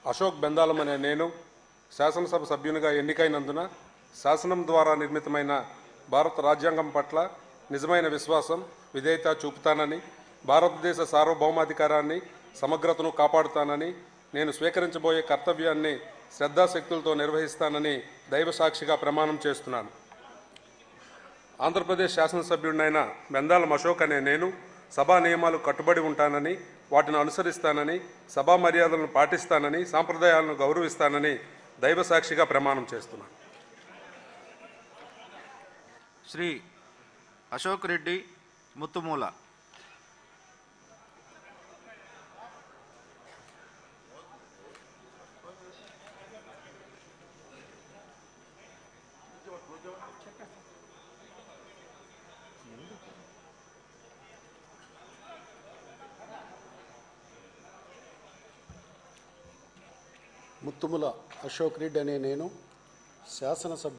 అశోక్ బెందాలం అనే నేను శాసనసభ సభ్యునిగా ఎన్నికైనందున శాసనం ద్వారా నిర్మితమైన భారత రాజ్యాంగం పట్ల నిజమైన విశ్వాసం, విధేయత చూపుతానని, భారతదేశ సార్వభౌమాధికారాన్ని, సమగ్రతను కాపాడుతానని, నేను స్వీకరించబోయే కర్తవ్యాన్ని శ్రద్ధాశక్తులతో నిర్వహిస్తానని దైవ సాక్షిగా ప్రమాణం చేస్తున్నాను. ఆంధ్రప్రదేశ్ శాసనసభ్యుడినైన బెందాలం అశోక్ అనే నేను సభా నియమాలు కట్టుబడి ఉంటానని, వాటిని అనుసరిస్తానని, సభా మర్యాదలను పాటిస్తానని, సాంప్రదాయాలను గౌరవిస్తానని దైవ సాక్షిగా ప్రమాణం చేస్తున్నాను. శ్రీ అశోక్ రెడ్డి ముత్తుమూల. ముత్తుముల అశోక్ రెడ్డి అనే నేను శాసనసభ